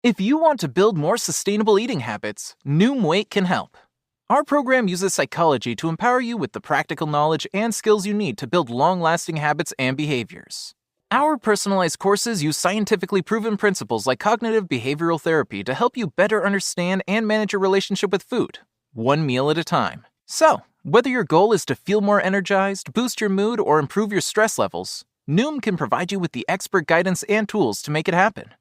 If you want to build more sustainable eating habits, Noom Weight can help. Our program uses psychology to empower you with the practical knowledge and skills you need to build long-lasting habits and behaviors. Our personalized courses use scientifically proven principles like cognitive behavioral therapy to help you better understand and manage your relationship with food, one meal at a time. So, whether your goal is to feel more energized, boost your mood, or improve your stress levels, Noom can provide you with the expert guidance and tools to make it happen.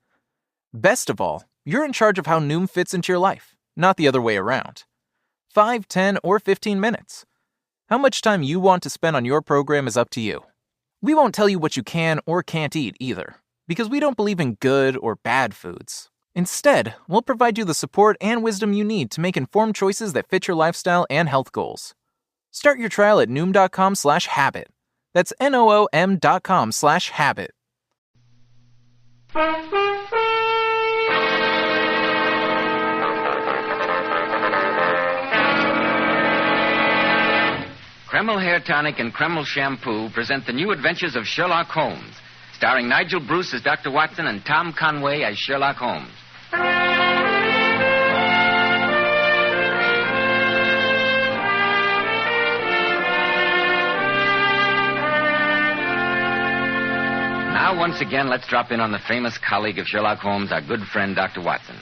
Best of all, you're in charge of how Noom fits into your life, not the other way around. 5, 10, or 15 minutes. How much time you want to spend on your program is up to you. We won't tell you what you can or can't eat either, because we don't believe in good or bad foods. Instead, we'll provide you the support and wisdom you need to make informed choices that fit your lifestyle and health goals. Start your trial at Noom.com/habit. That's NOOM.com/habit. Kreml Hair Tonic and Kreml Shampoo present the new adventures of Sherlock Holmes, starring Nigel Bruce as Dr. Watson and Tom Conway as Sherlock Holmes. Now, once again, let's drop in on the famous colleague of Sherlock Holmes, our good friend, Dr. Watson.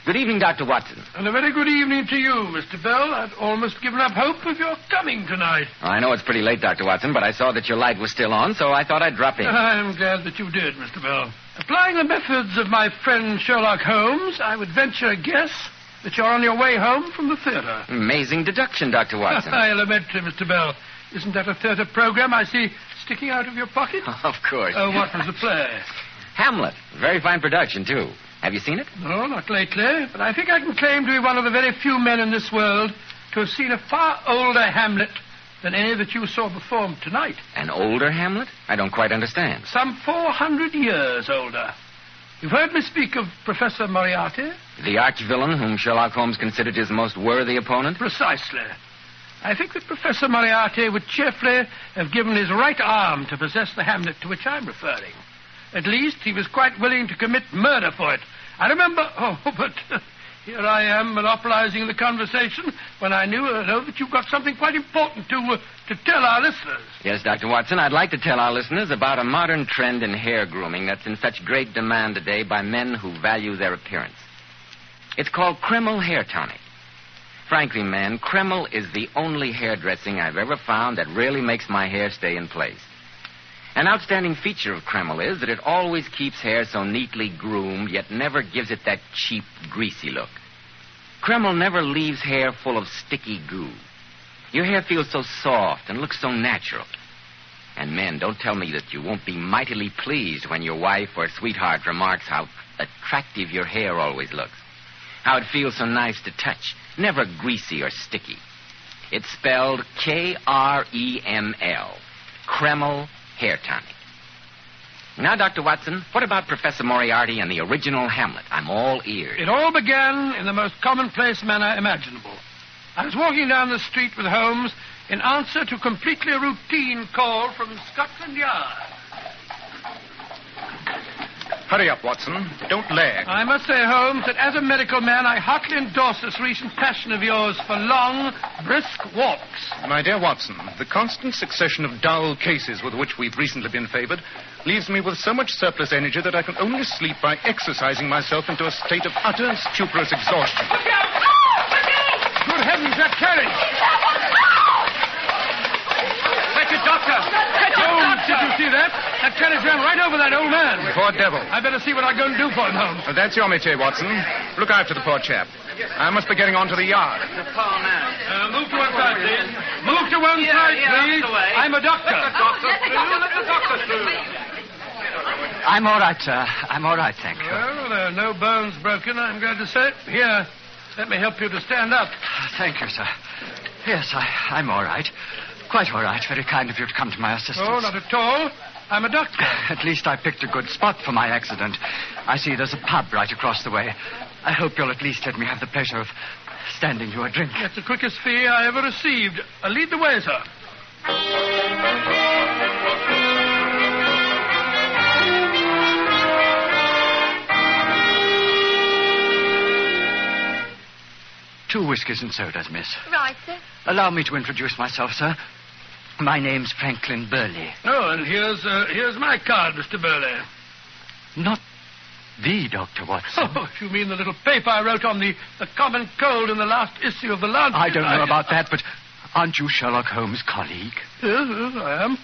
Good evening, Dr. Watson. And a very good evening to you, Mr. Bell. I'd almost given up hope of your coming tonight. Well, I know it's pretty late, Dr. Watson, but I saw that your light was still on, so I thought I'd drop in. I'm glad that you did, Mr. Bell. Applying the methods of my friend Sherlock Holmes, I would venture a guess that you're on your way home from the theater. Amazing deduction, Dr. Watson. I lament to Mr. Bell. Isn't that a theater program I see sticking out of your pocket? Of course. Oh, what was the play? Hamlet. Very fine production, too. Have you seen it? No, not lately, but I think I can claim to be one of the very few men in this world to have seen a far older Hamlet than any that you saw performed tonight. An older Hamlet? I don't quite understand. Some 400 years older. You've heard me speak of Professor Moriarty? The arch-villain whom Sherlock Holmes considered his most worthy opponent? Precisely. I think that Professor Moriarty would cheerfully have given his right arm to possess the Hamlet to which I'm referring. At least he was quite willing to commit murder for it. I remember... but here I am monopolizing the conversation when I know that you've got something quite important to tell our listeners. Yes, Dr. Watson, I'd like to tell our listeners about a modern trend in hair grooming that's in such great demand today by men who value their appearance. It's called Kreml Hair Tonic. Frankly, man, Kreml is the only hairdressing I've ever found that really makes my hair stay in place. An outstanding feature of Kreml is that it always keeps hair so neatly groomed, yet never gives it that cheap, greasy look. Kreml never leaves hair full of sticky goo. Your hair feels so soft and looks so natural. And men, don't tell me that you won't be mightily pleased when your wife or sweetheart remarks how attractive your hair always looks. How it feels so nice to touch, never greasy or sticky. It's spelled Kreml. Kreml Hair Tonic. Now, Dr. Watson, what about Professor Moriarty and the original Hamlet? I'm all ears. It all began in the most commonplace manner imaginable. I was walking down the street with Holmes in answer to a completely routine call from Scotland Yard. Hurry up, Watson. Don't lag. I must say, Holmes, that as a medical man, I heartily endorse this recent passion of yours for long, brisk walks. My dear Watson, the constant succession of dull cases with which we've recently been favored leaves me with so much surplus energy that I can only sleep by exercising myself into a state of utter stuporous exhaustion. Look out! Good heavens, that carriage! Fetch it, doctor! Fetch it, Holmes, did you see that? That carriage ran right over that old man. Poor devil. I better see what I'm going to do for him, Holmes. That's your métier, Watson. Look after the poor chap. I must be getting on to the yard. Move to one side, please. Move to one side, please. I'm a doctor. Let the doctor through. I'm all right, sir. I'm all right, thank you. Well, there are no bones broken, I'm glad to say. Here, let me help you to stand up. Thank you, sir. Yes, I'm all right. Quite all right. Very kind of you to come to my assistance. Oh, not at all. I'm a doctor. At least I picked a good spot for my accident. I see there's a pub right across the way. I hope you'll at least let me have the pleasure of standing you a drink. That's the quickest fee I ever received. Lead the way, sir. 2 whiskies and sodas, miss. Right, sir. Allow me to introduce myself, sir. My name's Franklin Burley. Oh, and here's my card, Mr. Burley. Not the Dr. Watson. Oh, you mean the little paper I wrote on the common cold in the last issue of the Lancet? I don't know about that, but aren't you Sherlock Holmes' colleague? Yes, I am.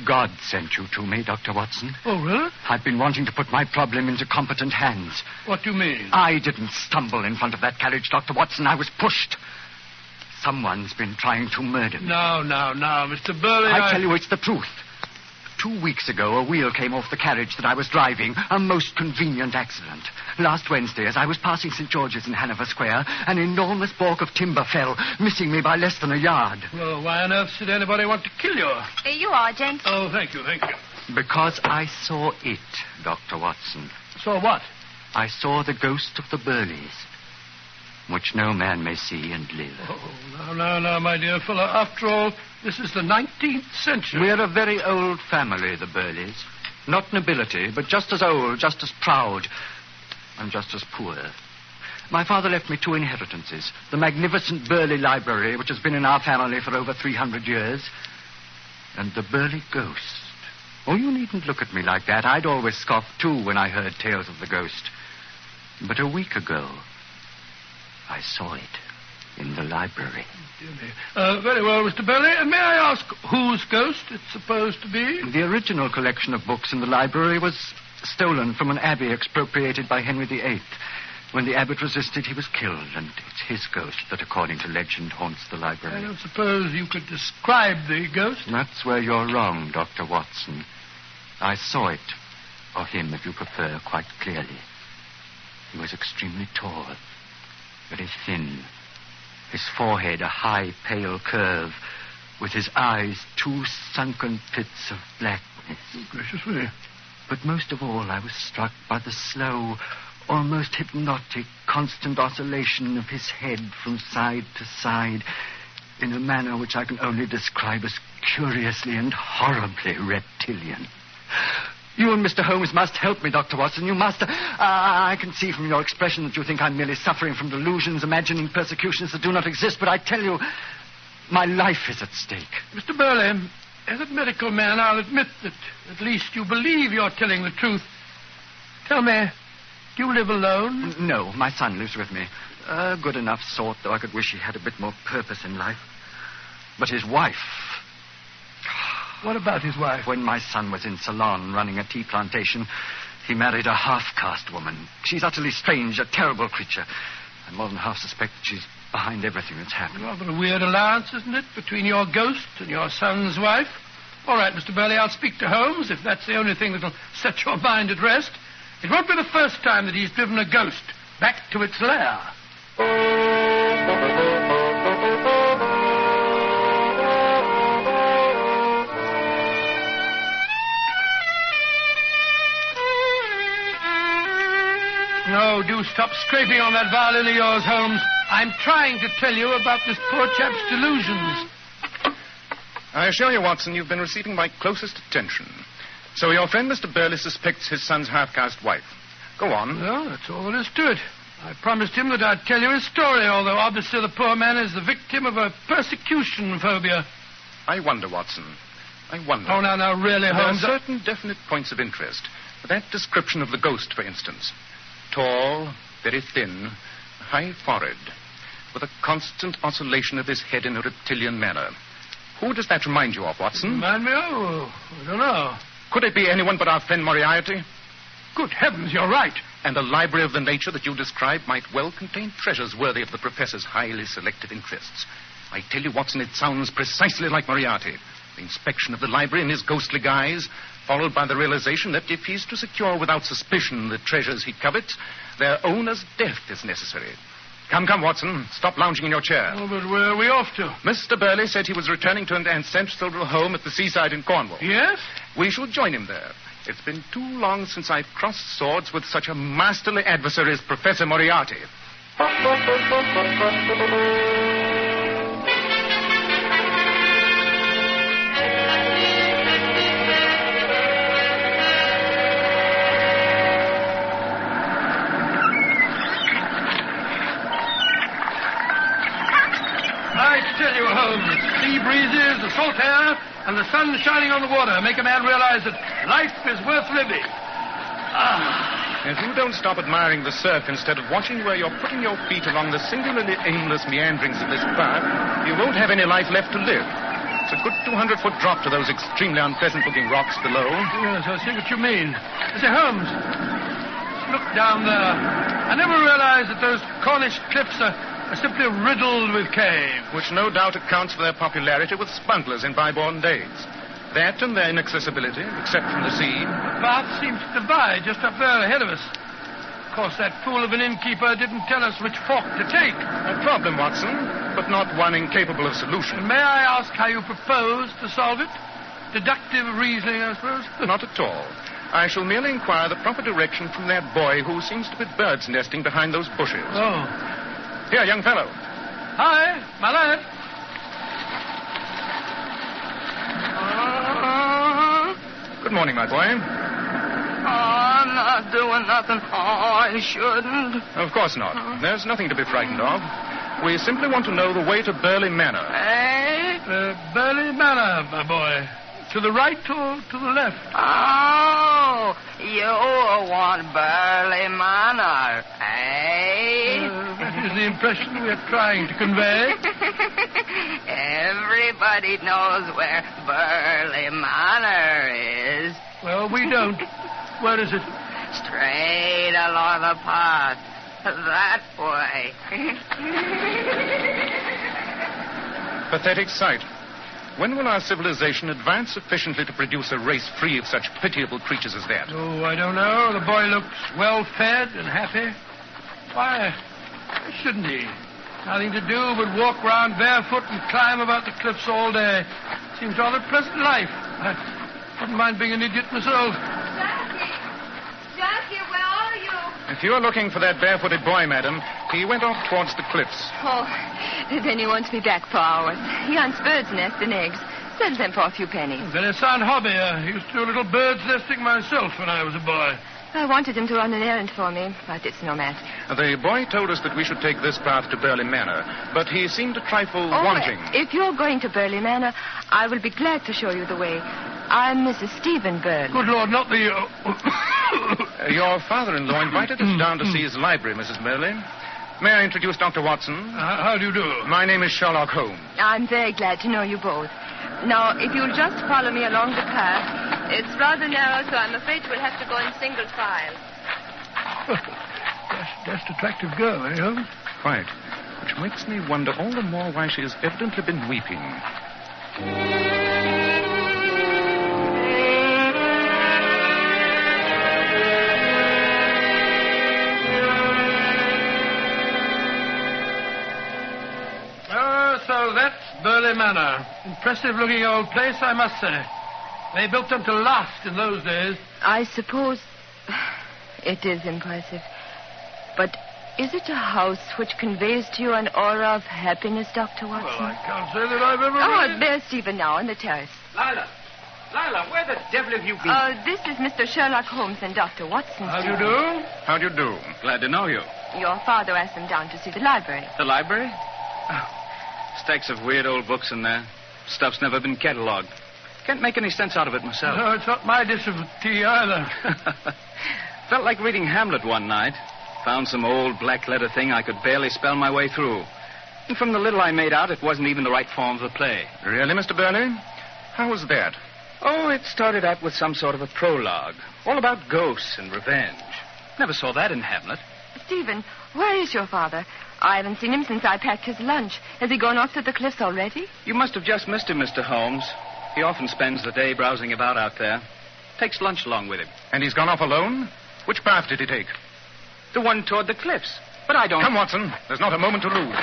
God sent you to me, Dr. Watson. Oh, really? I've been wanting to put my problem into competent hands. What do you mean? I didn't stumble in front of that carriage, Dr. Watson. I was pushed. Someone's been trying to murder me. No, Mr. Burley, I tell you, it's the truth. 2 weeks ago, a wheel came off the carriage that I was driving. A most convenient accident. Last Wednesday, as I was passing St. George's in Hanover Square, an enormous balk of timber fell, missing me by less than a yard. Well, why on earth should anybody want to kill you? Here you are, gent. Oh, thank you. Because I saw it, Dr. Watson. So what? I saw the ghost of the Burleys, which no man may see and live. Oh, now, my dear fellow. After all, this is the 19th century. We're a very old family, the Burleys. Not nobility, but just as old, just as proud, and just as poor. My father left me 2 inheritances. The magnificent Burley Library, which has been in our family for over 300 years, and the Burley ghost. Oh, you needn't look at me like that. I'd always scoff, too, when I heard tales of the ghost. But a week ago, I saw it in the library. Very well, Mr. Burley. May I ask whose ghost it's supposed to be? The original collection of books in the library was stolen from an abbey expropriated by Henry VIII. When the abbot resisted, he was killed, and it's his ghost that, according to legend, haunts the library. I don't suppose you could describe the ghost? That's where you're wrong, Dr. Watson. I saw it, or him, if you prefer, quite clearly. He was extremely tall, very thin. His forehead a high, pale curve, with his eyes 2 sunken pits of blackness. Oh, gracious me. But most of all, I was struck by the slow, almost hypnotic, constant oscillation of his head from side to side in a manner which I can only describe as curiously and horribly reptilian. You and Mr. Holmes must help me, Dr. Watson. You must. I can see from your expression that you think I'm merely suffering from delusions, imagining persecutions that do not exist, but I tell you, my life is at stake. Mr. Burley, as a medical man, I'll admit that at least you believe you're telling the truth. Tell me, do you live alone? No, my son lives with me. A good enough sort, though I could wish he had a bit more purpose in life. But his wife... What about his wife? When my son was in Ceylon running a tea plantation, he married a half-caste woman. She's utterly strange, a terrible creature. I more than half suspect that she's behind everything that's happened. Rather a weird alliance, isn't it, between your ghost and your son's wife? All right, Mr. Burley, I'll speak to Holmes, if that's the only thing that'll set your mind at rest. It won't be the first time that he's driven a ghost back to its lair. No, do stop scraping on that violin of yours, Holmes. I'm trying to tell you about this poor chap's delusions. I assure you, Watson, you've been receiving my closest attention. So your friend Mr. Burley suspects his son's half-caste wife. Go on. Well, that's all there is to it. I promised him that I'd tell you his story, although obviously the poor man is the victim of a persecution phobia. I wonder, Watson. I wonder. Oh, now, really, There are Holmes. certain definite points of interest. That description of the ghost, for instance. Tall, very thin, high forehead, with a constant oscillation of his head in a reptilian manner. Who does that remind you of, Watson? Remind me? Oh, I don't know. Could it be anyone but our friend Moriarty? Good heavens, you're right. And the library of the nature that you describe might well contain treasures worthy of the professor's highly selective interests. I tell you, Watson, it sounds precisely like Moriarty. The inspection of the library in his ghostly guise, followed by the realization that if he's to secure without suspicion the treasures he covets, their owner's death is necessary. Come, Watson. Stop lounging in your chair. Oh, but where are we off to? Mr. Burley said he was returning to an ancestral home at the seaside in Cornwall. Yes? We shall join him there. It's been too long since I've crossed swords with such a masterly adversary as Professor Moriarty. Holmes. Sea breezes, the salt air, and the sun shining on the water make a man realize that life is worth living. If you don't stop admiring the surf instead of watching where you're putting your feet along the singularly aimless meanderings of this path, you won't have any life left to live. It's a good 200-foot drop to those extremely unpleasant-looking rocks below. Yes, I see what you mean. Mr. Holmes, look down there. I never realized that those Cornish cliffs are simply riddled with caves. Which no doubt accounts for their popularity with smugglers in bygone days. That and their inaccessibility, except from the sea. The path seems to divide just up there ahead of us. Of course, that fool of an innkeeper didn't tell us which fork to take. A problem, Watson, but not one incapable of solution. May I ask how you propose to solve it? Deductive reasoning, I suppose? Not at all. I shall merely inquire the proper direction from that boy who seems to be bird's nesting behind those bushes. Oh. Here, young fellow. Hi, my lad. Good morning, my boy. I'm not doing nothing I shouldn't. Of course not. There's nothing to be frightened of. We simply want to know the way to Burley Manor. Burley Manor, my boy. To the right or to the left? Oh, you want Burley Manor, eh? That is the impression we are trying to convey. Everybody knows where Burley Manor is. Well, we don't. Where is it? Straight along the path. That way. Pathetic sight. When will our civilization advance sufficiently to produce a race free of such pitiable creatures as that? Oh, I don't know. The boy looks well-fed and happy. Why shouldn't he? Nothing to do but walk round barefoot and climb about the cliffs all day. Seems rather a pleasant life. I wouldn't mind being an idiot myself. Jackie, where are you? If you're looking for that barefooted boy, madam, he went off towards the cliffs. Oh, then he won't be back for hours. He hunts birds' nests and eggs. Sells them for a few pennies. Very sound hobby. I used to do a little bird's nesting myself when I was a boy. I wanted him to run an errand for me, but it's no match. The boy told us that we should take this path to Burley Manor, but he seemed a trifle wanting. If you're going to Burley Manor, I will be glad to show you the way. I'm Mrs. Stephen Burley. Good Lord, not the... Your father-in-law invited us down to see his library, Mrs. Burley. May I introduce Dr. Watson? How do you do? My name is Sherlock Holmes. I'm very glad to know you both. Now, if you'll just follow me along the path, it's rather narrow, so I'm afraid we'll have to go in single file. Just attractive girl, eh, Holmes? Quite. Which makes me wonder all the more why she has evidently been weeping. So that's Burley Manor. Impressive-looking old place, I must say. They built them to last in those days. I suppose it is impressive. But is it a house which conveys to you an aura of happiness, Dr. Watson? Well, I can't say that I've ever... Oh, there's Stephen now on the terrace. Lila, where the devil have you been? This is Mr. Sherlock Holmes and Dr. Watson. How do you do? How do you do? Glad to know you. Your father asked them down to see the library. The library? Oh, stacks of weird old books in there. Stuff's never been catalogued. Can't make any sense out of it myself. No, it's not my dish of tea either. Felt like reading Hamlet one night. Found some old black letter thing I could barely spell my way through. And from the little I made out, it wasn't even the right form of the play. Really, Mr. Burley? How was that? Oh, it started out with some sort of a prologue. All about ghosts and revenge. Never saw that in Hamlet. Stephen, where is your father? I haven't seen him since I packed his lunch. Has he gone off to the cliffs already? You must have just missed him, Mr. Holmes. He often spends the day browsing about out there. Takes lunch along with him. And he's gone off alone? Which path did he take? The one toward the cliffs. But I don't... Come, Watson. There's not a moment to lose.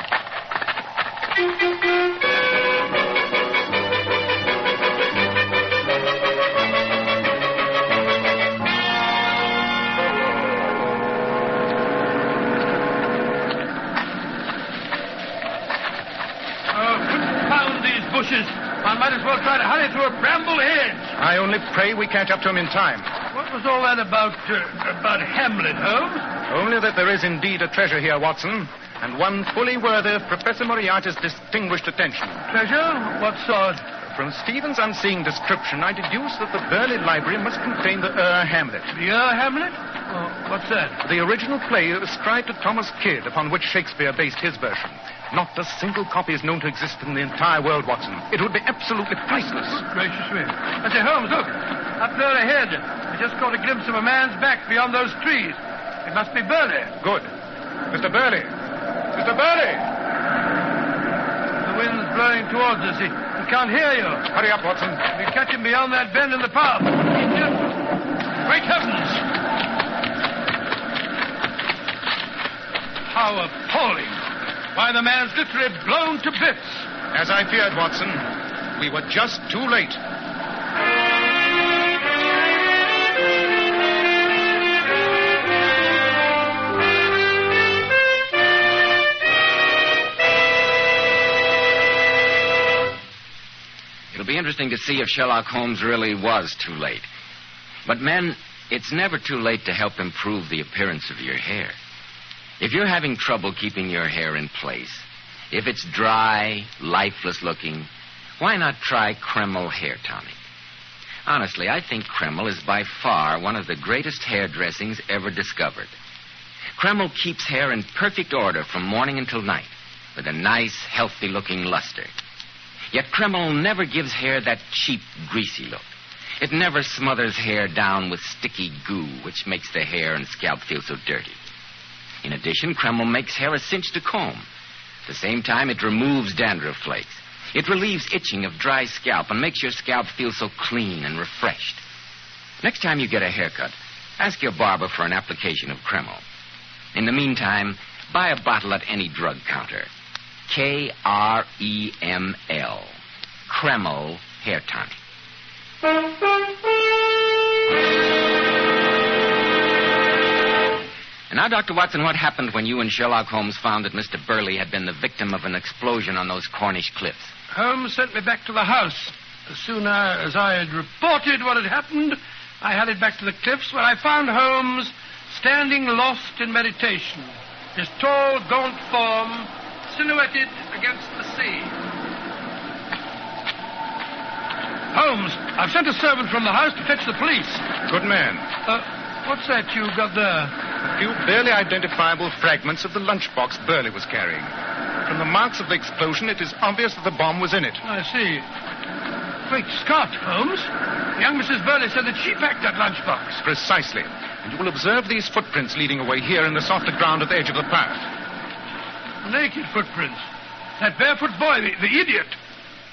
Bushes. I might as well try to hurry through a bramble hedge. I only pray we catch up to him in time. What was all that about Hamlet, Holmes? Only that there is indeed a treasure here, Watson. and one fully worthy of Professor Moriarty's distinguished attention. Treasure? What sort? From Stephen's unseeing description, I deduce that the Burley Library must contain the Hamlet. The Hamlet? Oh, what's that? The original play ascribed to Thomas Kidd, upon which Shakespeare based his version. Not a single copy is known to exist in the entire world, Watson. It would be absolutely priceless. Gracious me. I say, Holmes, look. Up there ahead. I just caught a glimpse of a man's back beyond those trees. It must be Burley. Good. Mr. Burley! Mr. Burley! The wind's blowing towards us. He can't hear you. Hurry up, Watson. We catch him beyond that bend in the path. Great heavens! How appalling. Why, the man's literally blown to bits. As I feared, Watson, we were just too late. It'll be interesting to see if Sherlock Holmes really was too late. But, men, it's never too late to help improve the appearance of your hair. If you're having trouble keeping your hair in place, if it's dry, lifeless looking, why not try Kreml Hair Tonic? Honestly, I think Kreml is by far one of the greatest hair dressings ever discovered. Kreml keeps hair in perfect order from morning until night, with a nice, healthy-looking luster. Yet Kreml never gives hair that cheap, greasy look. It never smothers hair down with sticky goo, which makes the hair and scalp feel so dirty. In addition, Kreml makes hair a cinch to comb. At the same time, it removes dandruff flakes. It relieves itching of dry scalp and makes your scalp feel so clean and refreshed. Next time you get a haircut, ask your barber for an application of Kreml. In the meantime, buy a bottle at any drug counter. Kreml. Kreml Hair Tonic. And now, Dr. Watson, what happened when you and Sherlock Holmes found that Mr. Burley had been the victim of an explosion on those Cornish cliffs? Holmes sent me back to the house. As soon as I had reported what had happened, I hurried back to the cliffs, where I found Holmes standing lost in meditation, his tall, gaunt form silhouetted against the sea. Holmes, I've sent a servant from the house to fetch the police. Good man. What's that you got there? A few barely identifiable fragments of the lunchbox Burley was carrying. From the marks of the explosion, it is obvious that the bomb was in it. I see. Great Scott, Holmes. Young Mrs. Burley said that she packed that lunchbox. Precisely. And you will observe these footprints leading away here in the softer ground at the edge of the path. Naked footprints. That barefoot boy, the idiot.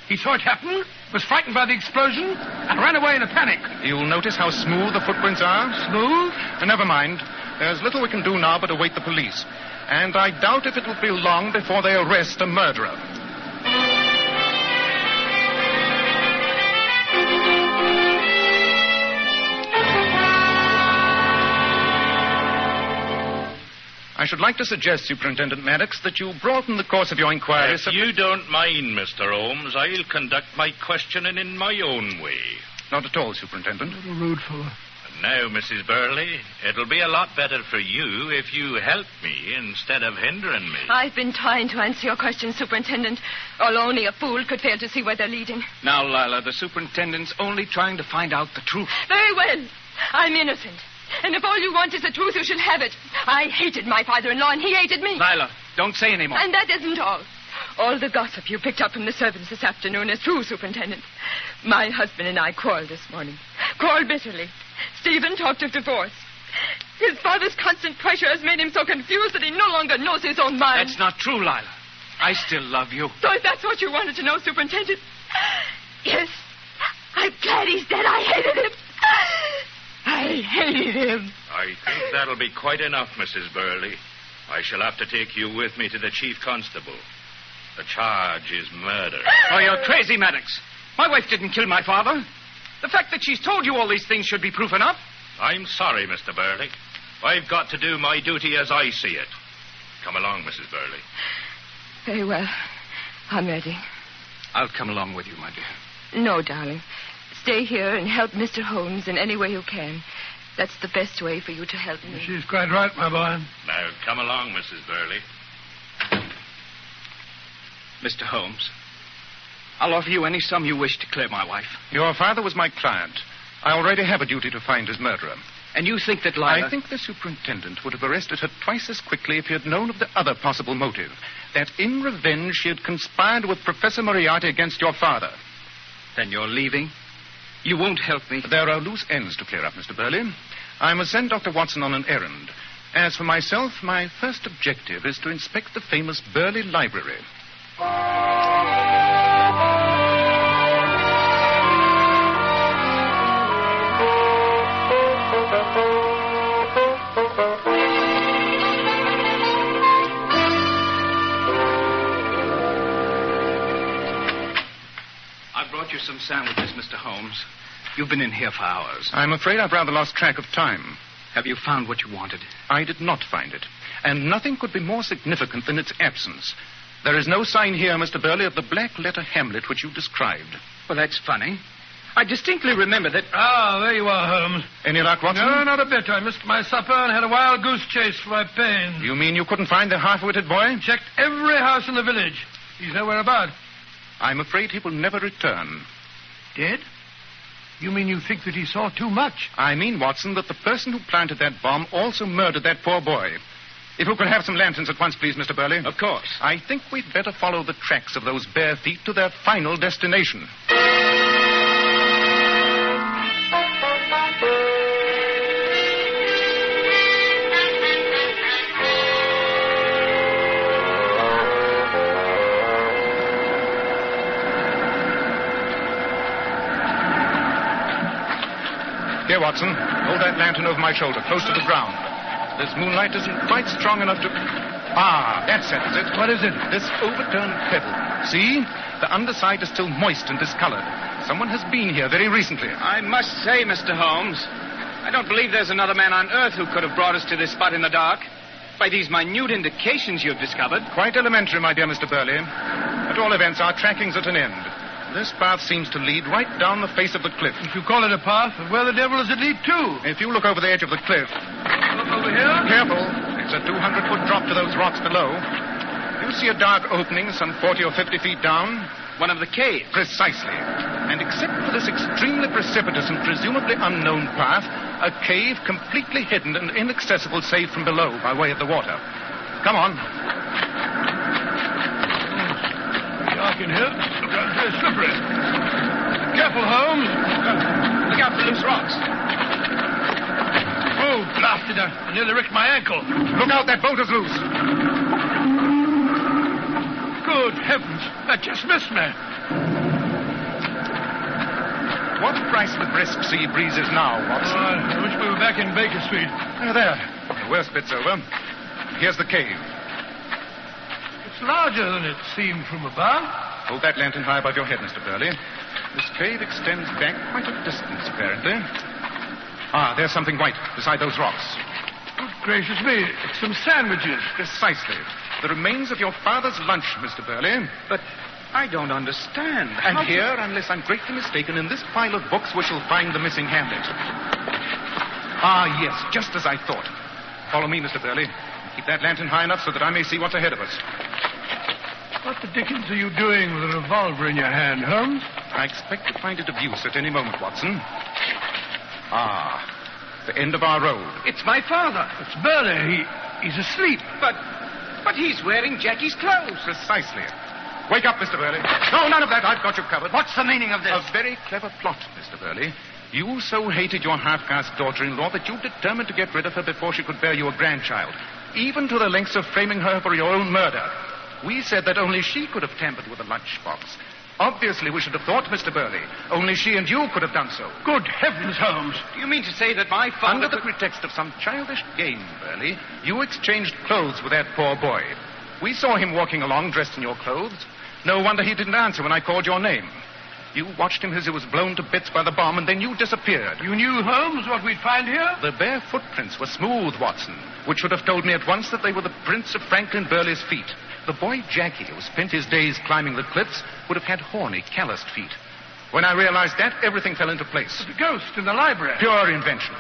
He saw it happen, was frightened by the explosion, and ran away in a panic. You'll notice how smooth the footprints are? Smooth? Never mind. There's little we can do now but await the police. And I doubt if it will be long before they arrest a murderer. I should like to suggest, Superintendent Maddox, that you broaden the course of your inquiry. If you don't mind, Mr. Holmes, I'll conduct my questioning in my own way. Not at all, Superintendent. A little rude fellow. And now, Mrs. Burley, it'll be a lot better for you if you help me instead of hindering me. I've been trying to answer your question, Superintendent. Although only a fool could fail to see where they're leading. Now, Lila, the superintendent's only trying to find out the truth. Very well. I'm innocent. And if all you want is the truth, you shall have it. I hated my father-in-law, and he hated me. Lila, don't say any more. And that isn't all. All the gossip you picked up from the servants this afternoon is true, Superintendent. My husband and I quarreled this morning. Quarreled bitterly. Stephen talked of divorce. His father's constant pressure has made him so confused that he no longer knows his own mind. That's not true, Lila. I still love you. So if that's what you wanted to know, Superintendent. Yes. I'm glad he's dead. I hated him. I hated him. I think that'll be quite enough, Mrs. Burley. I shall have to take you with me to the chief constable. The charge is murder. Oh, you're crazy, Maddox. My wife didn't kill my father. The fact that she's told you all these things should be proof enough. I'm sorry, Mr. Burley. I've got to do my duty as I see it. Come along, Mrs. Burley. Very well. I'm ready. I'll come along with you, my dear. No, darling. Stay here and help Mr. Holmes in any way you can. That's the best way for you to help me. She's quite right, my boy. Now, come along, Mrs. Burley. Mr. Holmes, I'll offer you any sum you wish to clear my wife. Your father was my client. I already have a duty to find his murderer. And you think that Lila... I think the superintendent would have arrested her twice as quickly if he had known of the other possible motive. That in revenge she had conspired with Professor Moriarty against your father. Then you're leaving? You won't help me? There are loose ends to clear up, Mr. Burley. I must send Dr. Watson on an errand. As for myself, my first objective is to inspect the famous Burley Library. I brought you some sandwiches, Mr. Holmes. You've been in here for hours. I'm afraid I've rather lost track of time. Have you found what you wanted? I did not find it. And nothing could be more significant than its absence. There is no sign here, Mr. Burley, of the black letter Hamlet which you described. Well, that's funny. I distinctly remember that... Ah, there you are, Holmes. Any luck, Watson? No, not a bit. I missed my supper and had a wild goose chase for my pains. You mean you couldn't find the half-witted boy? Checked every house in the village. He's nowhere about. I'm afraid he will never return. Dead? You mean you think that he saw too much? I mean, Watson, that the person who planted that bomb also murdered that poor boy. If you could have some lanterns at once, please, Mr. Burley. Of course. I think we'd better follow the tracks of those bare feet to their final destination. Here, Watson. Hold that lantern over my shoulder, close to the ground. This moonlight isn't quite strong enough to... Ah, that settles it. What is it? This overturned pebble. See? The underside is still moist and discolored. Someone has been here very recently. I must say, Mr. Holmes, I don't believe there's another man on Earth who could have brought us to this spot in the dark. By these minute indications you've discovered. Quite elementary, my dear Mr. Burley. At all events, our tracking's at an end. This path seems to lead right down the face of the cliff. If you call it a path, where the devil does it lead to? If you look over the edge of the cliff... Look over here? Careful. It's a 200-foot drop to those rocks below. You see a dark opening some 40 or 50 feet down? One of the caves. Precisely. And except for this extremely precipitous and presumably unknown path, a cave completely hidden and inaccessible save from below by way of the water. Come on. Dark in here. Look out, it's slippery. Careful, Holmes. Look out for loose rocks. Oh, blasted. I nearly wrecked my ankle. Look out, that boat is loose. Good heavens. That just missed me. What price the brisk sea breeze is now, Watson? I wish we were back in Baker Street. There. The worst bit's over. Here's the cave. It's larger than it seemed from above. Hold that lantern high above your head, Mr. Burley. This cave extends back quite a distance, apparently. Ah, there's something white beside those rocks. Good gracious me. It's some sandwiches. Precisely. The remains of your father's lunch, Mr. Burley. But I don't understand. And here, unless I'm greatly mistaken, in this pile of books we shall find the missing Hamlet. Ah, yes, just as I thought. Follow me, Mr. Burley. Keep that lantern high enough so that I may see what's ahead of us. What the dickens are you doing with a revolver in your hand, Holmes? I expect to find it of use at any moment, Watson. Ah, the end of our road. It's my father. It's Burley. He's asleep. But he's wearing Jackie's clothes. Precisely. Wake up, Mr. Burley. No, none of that. I've got you covered. What's the meaning of this? A very clever plot, Mr. Burley. You so hated your half-caste daughter-in-law that you determined to get rid of her before she could bear you a grandchild, even to the lengths of framing her for your own murder. We said that only she could have tampered with the lunchbox. Obviously, we should have thought, Mr. Burley. Only she and you could have done so. Good heavens, Holmes. Do you mean to say that my father... Under the pretext of some childish game, Burley, you exchanged clothes with that poor boy. We saw him walking along dressed in your clothes. No wonder he didn't answer when I called your name. You watched him as he was blown to bits by the bomb, and then you disappeared. You knew, Holmes, what we'd find here? The bare footprints were smooth, Watson, which would have told me at once that they were the prints of Franklin Burley's feet. The boy Jackie, who spent his days climbing the cliffs, would have had horny, calloused feet. When I realized that, everything fell into place. The ghost in the library. Pure invention.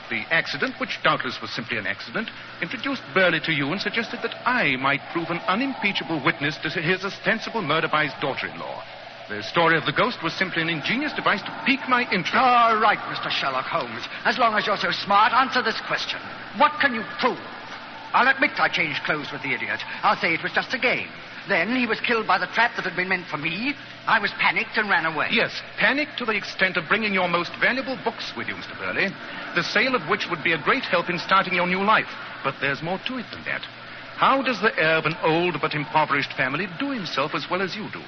The accident, which doubtless was simply an accident, introduced Burley to you and suggested that I might prove an unimpeachable witness to his ostensible murder by his daughter-in-law. The story of the ghost was simply an ingenious device to pique my interest. All right, Mr. Sherlock Holmes. As long as you're so smart, answer this question. What can you prove? I'll admit I changed clothes with the idiot. I'll say it was just a game. Then he was killed by the trap that had been meant for me. I was panicked and ran away. Yes, panic to the extent of bringing your most valuable books with you, Mr. Burley, the sale of which would be a great help in starting your new life. But there's more to it than that. How does the heir of an old but impoverished family do himself as well as you do?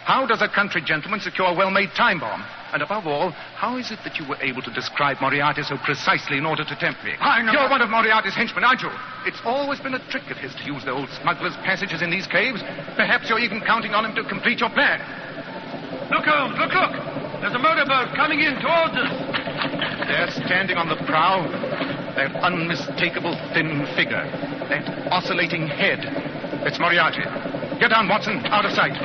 How does a country gentleman secure a well-made time bomb? And above all, how is it that you were able to describe Moriarty so precisely in order to tempt me? I know. You're one of Moriarty's henchmen, aren't you? It's always been a trick of his to use the old smuggler's passages in these caves. Perhaps you're even counting on him to complete your plan. Look, Holmes, look. There's a motorboat coming in towards us. There, standing on the prow, that unmistakable thin figure, that oscillating head. It's Moriarty. Get down, Watson, out of sight.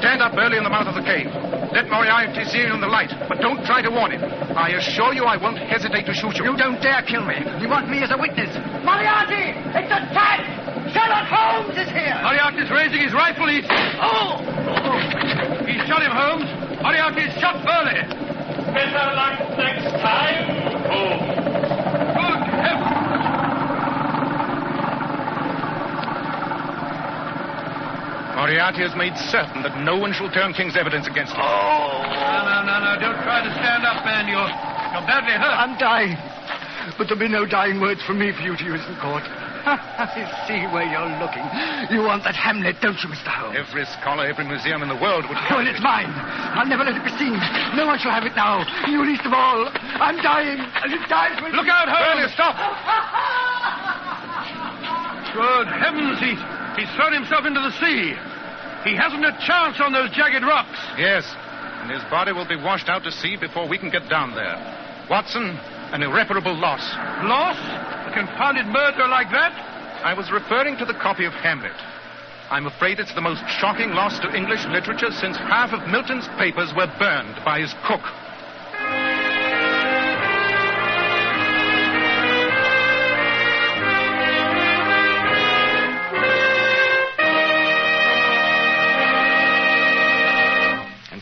Stand up early in the mouth of the cave. Let Moriarty see you in the light, but don't try to warn him. I assure you I won't hesitate to shoot you. You don't dare kill me. You want me as a witness. Moriarty! It's a trap! Sherlock Holmes is here! Moriarty's raising his rifle. He's... Oh! He shot him, Holmes. Moriarty's shot Burley. Better luck next time, Holmes. Good heavens! Moriarty has made certain that no one shall turn King's evidence against him. No. Don't try to stand up, man. You're badly hurt. I'm dying. But there'll be no dying words from me for you to use in court. I see where you're looking. You want that Hamlet, don't you, Mr. Holmes? Every scholar, every museum in the world would... Well, it's mine. I'll never let it be seen. No one shall have it now. You least of all. I'm dying, and it dies with... Look out, Holmes! Burley, stop! Good heavens, he's thrown himself into the sea. He hasn't a chance on those jagged rocks. Yes, and his body will be washed out to sea before we can get down there. Watson, an irreparable loss. Loss? A confounded murderer like that? I was referring to the copy of Hamlet. I'm afraid it's the most shocking loss to English literature since half of Milton's papers were burned by his cook.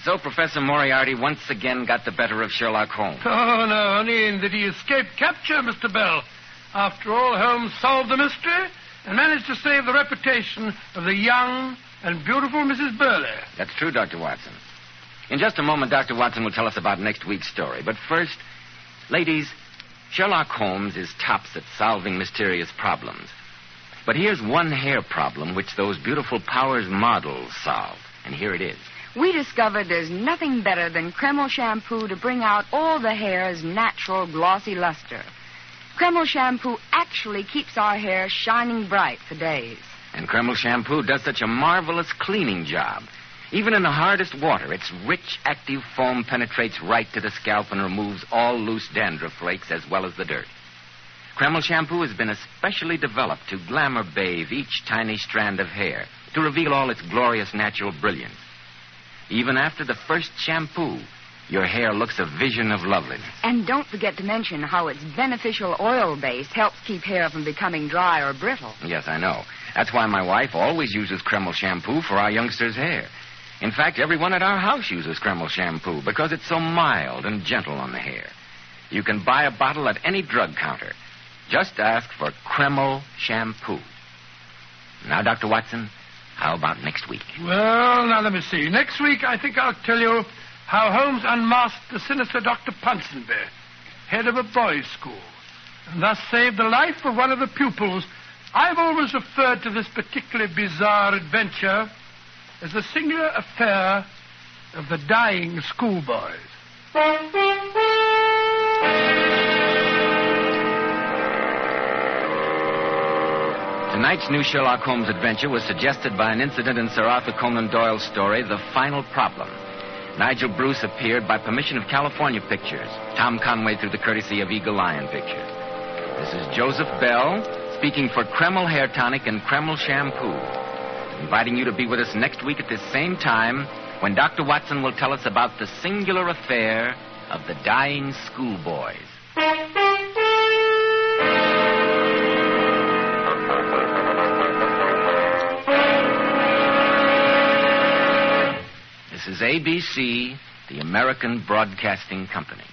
So Professor Moriarty once again got the better of Sherlock Holmes. Oh, no, only in that he escaped capture, Mr. Bell. After all, Holmes solved the mystery and managed to save the reputation of the young and beautiful Mrs. Burley. That's true, Dr. Watson. In just a moment, Dr. Watson will tell us about next week's story. But first, ladies, Sherlock Holmes is tops at solving mysterious problems. But here's one hair problem which those beautiful Powers models solved. And here it is. We discovered there's nothing better than Kreml shampoo to bring out all the hair's natural glossy luster. Kreml shampoo actually keeps our hair shining bright for days. And Kreml shampoo does such a marvelous cleaning job. Even in the hardest water, its rich, active foam penetrates right to the scalp and removes all loose dandruff flakes as well as the dirt. Kreml shampoo has been especially developed to glamour bathe each tiny strand of hair, to reveal all its glorious natural brilliance. Even after the first shampoo, your hair looks a vision of loveliness. And don't forget to mention how its beneficial oil base helps keep hair from becoming dry or brittle. Yes, I know. That's why my wife always uses Kreml shampoo for our youngsters' hair. In fact, everyone at our house uses Kreml shampoo because it's so mild and gentle on the hair. You can buy a bottle at any drug counter. Just ask for Kreml shampoo. Now, Dr. Watson, how about next week? Well, now let me see. Next week, I think I'll tell you how Holmes unmasked the sinister Dr. Ponsonby, head of a boys' school, and thus saved the life of one of the pupils. I've always referred to this particularly bizarre adventure as the singular affair of the dying schoolboys. Tonight's new Sherlock Holmes adventure was suggested by an incident in Sir Arthur Conan Doyle's story, The Final Problem. Nigel Bruce appeared by permission of California Pictures. Tom Conway through the courtesy of Eagle Lion Pictures. This is Joseph Bell speaking for Kreml Hair Tonic and Kreml Shampoo. Inviting you to be with us next week at this same time when Dr. Watson will tell us about the singular affair of the dying schoolboys. This is ABC, the American Broadcasting Company.